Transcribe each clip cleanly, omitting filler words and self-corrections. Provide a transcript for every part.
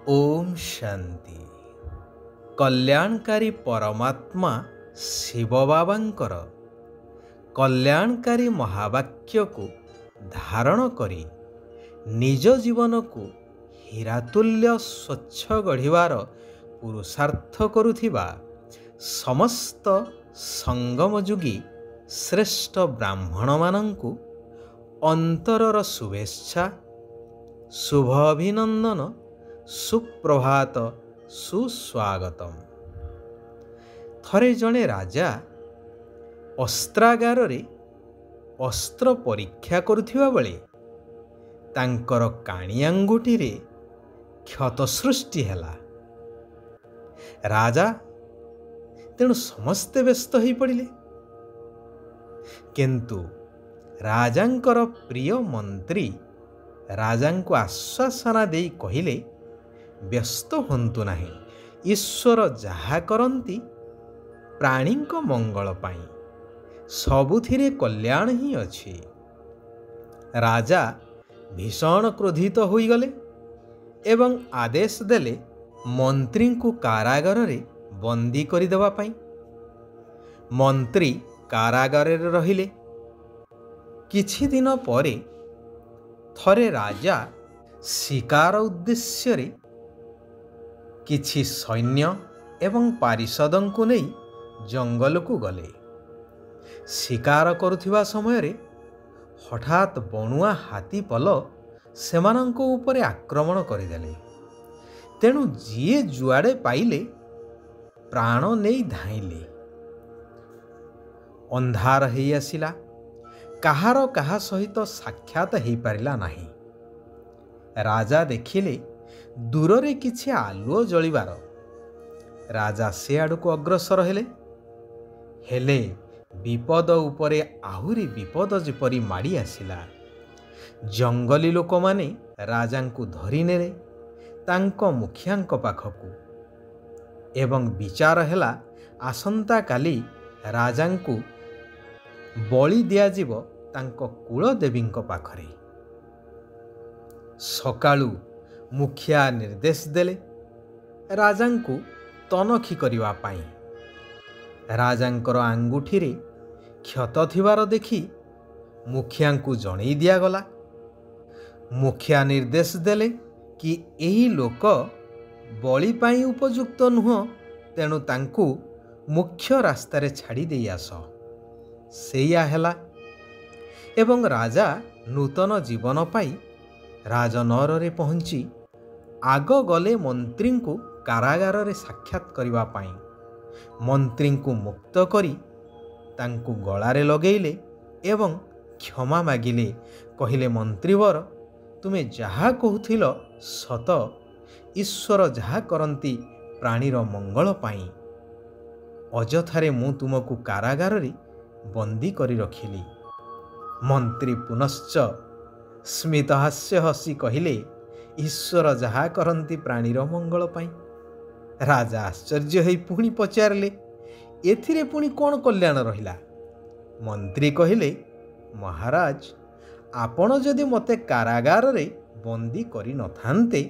ओम शांति। कल्याणकारी परमात्मा शिव बाबांकर कल्याणकारी महावाक्य को धारण करी निज जीवन को हीरातुल्य स्वच्छ गढ़िवार पुरुषार्थ करुथिबा समस्त संगमयुगी श्रेष्ठ ब्राह्मण मानंकु अंतरर शुभेच्छा, शुभ अभिनंदन, सुप्रभात, सुस्वागतम। थरे जणे राजा अस्त्रागार रे अस्त्र परीक्षा करुथिबा बेले तांकर काणी आंगुठी रे क्षत सृष्टि हैला। राजा तेणु समस्ते व्यस्त हो पड़िले, किंतु राजांकर प्रिय मंत्री राजांको आश्वासना देई कहिले, व्यस्त होंतु नाही, ईश्वर जहा करंती प्राणींको मंगल पाई, सबुथिरे कल्याण ही अछि। राजा भीषण क्रोधित होई गले एवं आदेश देले मंत्री को कारागार रे बंदी करि देबा पाई। मंत्री कारागार रे रहिले। किछि दिन परे थरे राजा शिकार उद्देश्य रे किछि सैन्य एवं पारिषदों को नहीं जंगल को गले। शिकार करुथिबा समय रे हठात बणुआ हाथी पल सेमानंको उपरे आक्रमण करिदेले। तेणु जिए जुआड़े पाइले प्राण नहीं धाइले। अंधार हेई आसिला, काहार काहा सहित साक्षात हेई पारिला नाही। राजा देखिले दूर रे किछि आलुओ जलिबार। राजा से आड़ को अग्रसर हेले विपद उपरे आहुरी विपद जेपरी माड़ी आसिला। जंगली लोक माने राजांकु धरि नेले तांको मुखियांको पाखकु एवं विचार हेला आसंता काली राजांकु बलि दिया जीव तांको कुल देवींको पाखरे। सकाळु मुखिया निर्देश देले राजांकु तनखी करिवा पाई। राजांकर आंगुठी रे क्षत थिबार देखि मुखियांकु जणई दिया गला। मुखिया निर्देश देले कि एही लोक बलि पाई उपयुक्त नुह, तेणु तांकु मुख्य रास्तारे छाड़ी देई आस। सेया हेला एवं राजा नूतन जीवन पाई राजनगर रे पहुंची आग गले मंत्री को कारागार रे साक्षात करिवा पाई। मंत्री को मुक्त करी तांकु गलारे लगेइले एवं क्षमा मागिले। कहिले मंत्रीवर, तुमे जहा कहूथिल सत, ईश्वर जहा करंती प्राणीर मंगल पाई। अजथारे मु तुमको कारागार रे बंदी करी रखिली। मंत्री पुनश्च स्मितहास्य हसी कहिले, ईश्वर जहा करंती प्राणीर मंगल पाई। राजा आश्चर्य होई पुणी पचारिले, एथिरे पुणी कौन कल्याण रहिला? मंत्री कहिले, महाराज, आपण जदि मते कारागार रे बंदी करी न थांते,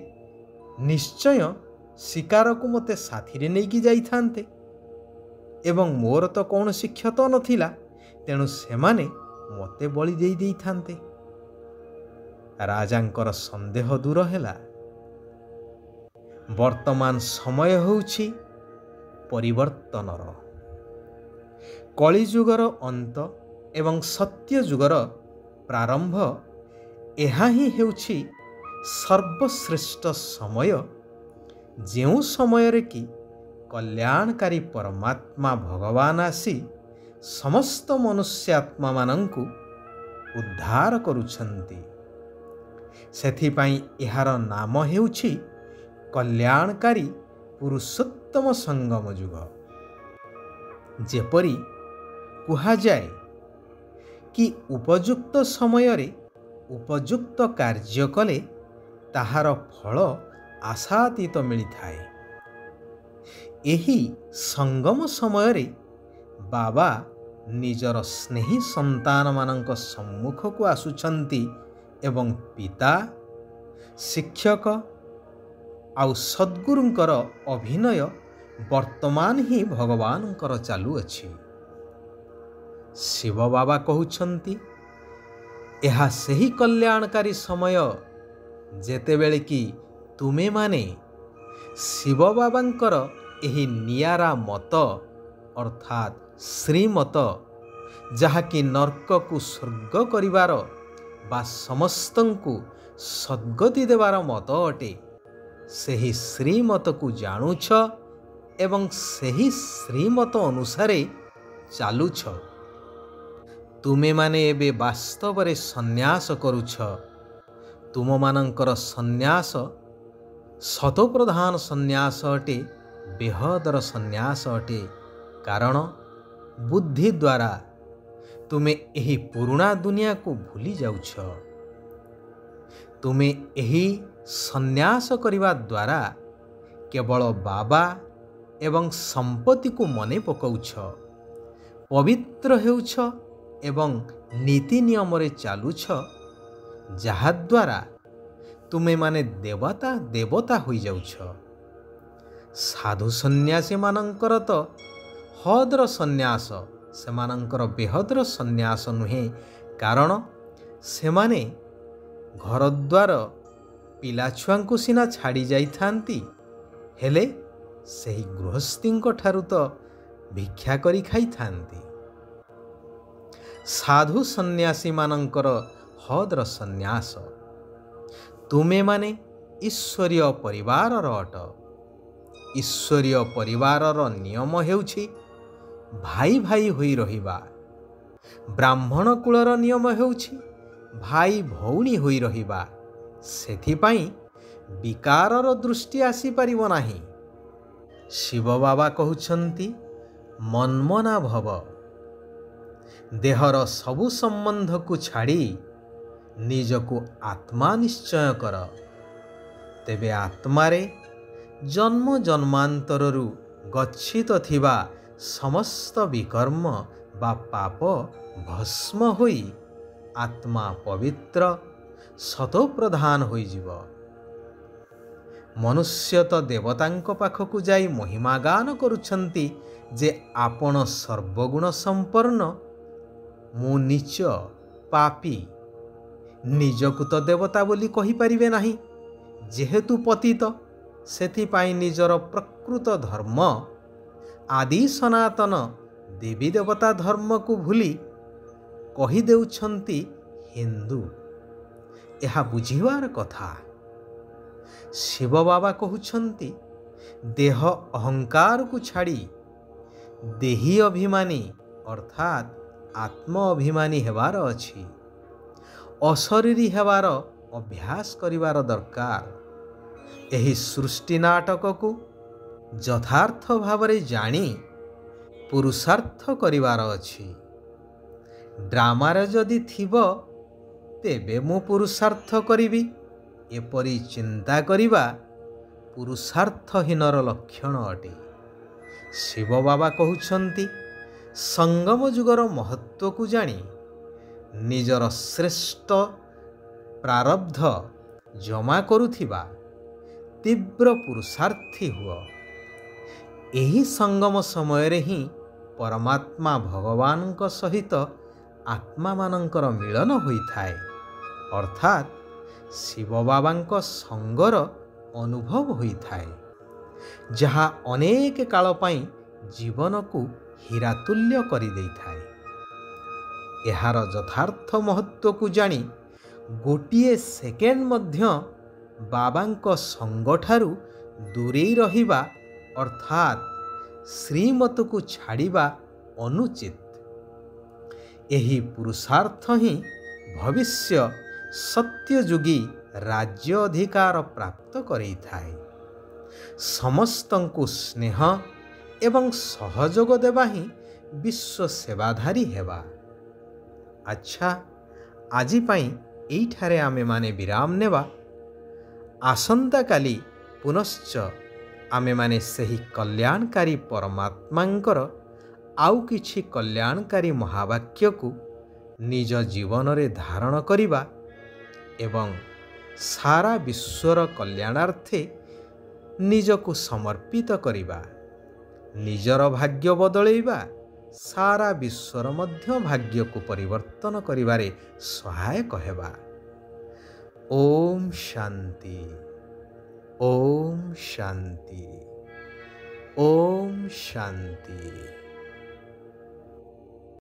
निश्चय शिकार को मते साथी रे नेकी जाई थांते एवं मोर तो कौन क्षत नथिला, तेणु सेमाने मते बलि देई देई थांते। राजांकर संदेह दूर हैला। वर्तमान समय होउछि परिवर्तनर। कलिजुगर अंत एवं सत्य जुगर प्रारंभ एहा ही हेउछि सर्वश्रेष्ठ समय, जेउ समय रे कि कल्याणकारी परमात्मा भगवान आसी समस्त मनुष्यात्मा मानंकु उद्धार करुछंती। सेथिपाई एहार नाम हेउछि कल्याणकारी पुरुषोत्तम संगम युग। जेपरी कुहा जाए कि उपयुक्त समय रे उपयुक्त कार्य कले ताहार फल आशातीत मिलिथाए। एही संगम समय रे बाबा निजर स्नेही संतान मानक सम्मुख को आसुछंती एवं पिता, शिक्षक ଆଉ ସଦ୍ଗୁରୁଙ୍କର ଅଭିନୟ ବର୍ତ୍ତମାନ ହିଁ ଭଗବାନଙ୍କର ଚାଲୁଅଛି। ଶିବ ବାବା କହୁଛନ୍ତି, ଏହା ସେହି କଲ୍ୟାଣକାରୀ ସମୟ ଯେତେବେଳେ କି ତୁମେମାନେ ଶିବ ବାବାଙ୍କର ଏହି ନିଆରା ମତ ଅର୍ଥାତ୍ ଶ୍ରୀମତ, ଯାହାକି ନର୍କକୁ ସ୍ୱର୍ଗ କରିବାର ବା ସମସ୍ତଙ୍କୁ ସଦ୍ଗତି ଦେବାର ମତ ଅଟେ, ସେହି ଶ୍ରୀମତକୁ ଜାଣୁଛ ଏବଂ ସେହି ଶ୍ରୀମତ ଅନୁସାରେ ଚାଲୁଛ। ତୁମେମାନେ ଏବେ ବାସ୍ତବରେ ସନ୍ନ୍ୟାସ କରୁଛ। ତୁମମାନଙ୍କର ସନ୍ନ୍ୟାସ ଶତପ୍ରଧାନ ସନ୍ନ୍ୟାସ ଅଟେ, ବେହଦର ସନ୍ନ୍ୟାସ ଅଟେ। କାରଣ ବୁଦ୍ଧି ଦ୍ୱାରା ତୁମେ ଏହି ପୁରୁଣା ଦୁନିଆକୁ ଭୁଲି ଯାଉଛ। ତୁମେ ଏହି ସନ୍ନ୍ୟାସ କରିବା ଦ୍ୱାରା କେବଳ ବାବା ଏବଂ ସମ୍ପତ୍ତିକୁ ମନେ ପକାଉଛ, ପବିତ୍ର ହେଉଛ ଏବଂ ନୀତି ନିୟମରେ ଚାଲୁଛ, ଯାହାଦ୍ୱାରା ତୁମେମାନେ ଦେବତା ହୋଇଯାଉଛ। ସାଧୁ ସନ୍ନ୍ୟାସୀମାନଙ୍କର ତ ହଦର ସନ୍ନ୍ୟାସ, ସେମାନଙ୍କର ବେହଦର ସନ୍ନ୍ୟାସ ନୁହେଁ। କାରଣ ସେମାନେ ଘରଦ୍ୱାର ପିଲାଛୁଆଙ୍କୁ ସିନା ଛାଡ଼ି ଯାଇଥାନ୍ତି, ହେଲେ ସେହି ଗୃହସ୍ଥୀଙ୍କ ଠାରୁ ତ ଭିକ୍ଷା କରି ଖାଇଥାନ୍ତି। ସାଧୁ ସନ୍ନ୍ୟାସୀମାନଙ୍କର ହଦର ସନ୍ନ୍ୟାସ। ତୁମେମାନେ ଈଶ୍ୱରୀୟ ପରିବାରର ଅଟ। ଈଶ୍ୱରୀୟ ପରିବାରର ନିୟମ ହେଉଛି ଭାଇ ଭାଇ ହୋଇ ରହିବା। ବ୍ରାହ୍ମଣ କୁଳର ନିୟମ ହେଉଛି ଭାଇ ଭଉଣୀ ହୋଇ ରହିବା। ସେଥିପାଇଁ ବିକାରର ଦୃଷ୍ଟି ଆସିପାରିବ ନାହିଁ। ଶିବ ବାବା କହୁଛନ୍ତି, ମନ୍ମନା ଭବ। ଦେହର ସବୁ ସମ୍ବନ୍ଧକୁ ଛାଡ଼ି ନିଜକୁ ଆତ୍ମା ନିଶ୍ଚୟ କର। ତେବେ ଆତ୍ମାରେ ଜନ୍ମ ଜନ୍ମାନ୍ତରରୁ ଗଚ୍ଛିତ ଥିବା ସମସ୍ତ ବିକର୍ମ ବା ପାପ ଭସ୍ମ ହୋଇ ଆତ୍ମା ପବିତ୍ର ଶତପ୍ରଧାନ ହୋଇଯିବ। ମନୁଷ୍ୟ ତ ଦେବତାଙ୍କ ପାଖକୁ ଯାଇ ମହିମା ଗାନ କରୁଛନ୍ତି ଯେ ଆପଣ ସର୍ବଗୁଣ ସମ୍ପନ୍ନ, ମୁଁ ନୀଚ ପାପୀ। ନିଜକୁ ତ ଦେବତା ବୋଲି କହିପାରିବେ ନାହିଁ, ଯେହେତୁ ପତିତ। ସେଥିପାଇଁ ନିଜର ପ୍ରକୃତ ଧର୍ମ ଆଦି ସନାତନ ଦେବୀ ଦେବତା ଧର୍ମକୁ ଭୁଲି କହିଦେଉଛନ୍ତି ହିନ୍ଦୁ। ଏହା ବୁଝିବାର କଥା। ଶିବ ବାବା କହୁଛନ୍ତି, ଦେହ ଅହଙ୍କାରକୁ ଛାଡ଼ି ଦେହୀ ଅଭିମାନୀ ଅର୍ଥାତ୍ ଆତ୍ମ ଅଭିମାନୀ ହେବାର ଅଛି। ଅଶରୀରୀ ହେବାର ଅଭ୍ୟାସ କରିବାର ଦରକାର। ଏହି ସୃଷ୍ଟି ନାଟକକୁ ଯଥାର୍ଥ ଭାବରେ ଜାଣି ପୁରୁଷାର୍ଥ କରିବାର ଅଛି। ଡ୍ରାମାରେ ଯଦି ଥିବ, ତେବେ ମୁଁ ପୁରୁଷାର୍ଥ କରିବି, ଏପରି ଚିନ୍ତା କରିବା ପୁରୁଷାର୍ଥହୀନର ଲକ୍ଷଣ ଅଟେ। ଶିବ ବାବା କହୁଛନ୍ତି, ସଙ୍ଗମ ଯୁଗର ମହତ୍ତ୍ୱକୁ ଜାଣି ନିଜର ଶ୍ରେଷ୍ଠ ପ୍ରାରବ୍ଧ ଜମା କରୁଥିବା ତୀବ୍ର ପୁରୁଷାର୍ଥୀ ହୁଅ। ଏହି ସଙ୍ଗମ ସମୟରେ ହିଁ ପରମାତ୍ମା ଭଗବାନଙ୍କ ସହିତ ଆତ୍ମାମାନଙ୍କର ମିଳନ ହୋଇଥାଏ, ଅର୍ଥାତ୍ ଶିବ ବାବାଙ୍କ ସଙ୍ଗର ଅନୁଭବ ହୋଇଥାଏ, ଯାହା ଅନେକ କାଳ ପାଇଁ ଜୀବନକୁ ହୀରାତୁଲ୍ୟ କରିଦେଇଥାଏ। ଏହାର ଯଥାର୍ଥ ମହତ୍ତ୍ୱକୁ ଜାଣି ଗୋଟିଏ ସେକେଣ୍ଡ ମଧ୍ୟ ବାବାଙ୍କ ସଙ୍ଗଠାରୁ ଦୂରେଇ ରହିବା ଅର୍ଥାତ୍ ଶ୍ରୀମତକୁ ଛାଡ଼ିବା ଅନୁଚିତ। ଏହି ପୁରୁଷାର୍ଥ ହିଁ ଭବିଷ୍ୟ ସତ୍ୟଯୁଗୀ ରାଜ୍ୟ ଅଧିକାର ପ୍ରାପ୍ତ କରେଇଥାଏ। ସମସ୍ତଙ୍କୁ ସ୍ନେହ ଏବଂ ସହଯୋଗ ଦେବା ହିଁ ବିଶ୍ୱ ସେବାଧାରୀ ହେବା। ଆଚ୍ଛା, ଆଜି ପାଇଁ ଏଇଠାରେ ଆମେମାନେ ବିରାମ ନେବା। ଆସନ୍ତାକାଲି ପୁନଶ୍ଚ ଆମେମାନେ ସେହି କଲ୍ୟାଣକାରୀ ପରମାତ୍ମାଙ୍କର ଆଉ କିଛି କଲ୍ୟାଣକାରୀ ମହାବାକ୍ୟକୁ ନିଜ ଜୀବନରେ ଧାରଣ କରିବା ଏବଂ ସାରା ବିଶ୍ୱର କଲ୍ୟାଣାର୍ଥେ ନିଜକୁ ସମର୍ପିତ କରିବା, ନିଜର ଭାଗ୍ୟ ବଦଳେଇବା ସାରା ବିଶ୍ୱର ମଧ୍ୟ ଭାଗ୍ୟକୁ ପରିବର୍ତ୍ତନ କରିବାରେ ସହାୟକ ହେବା। ଓମ୍ ଶାନ୍ତି, ଓମ୍ ଶାନ୍ତି, ଓମ୍ ଶାନ୍ତି।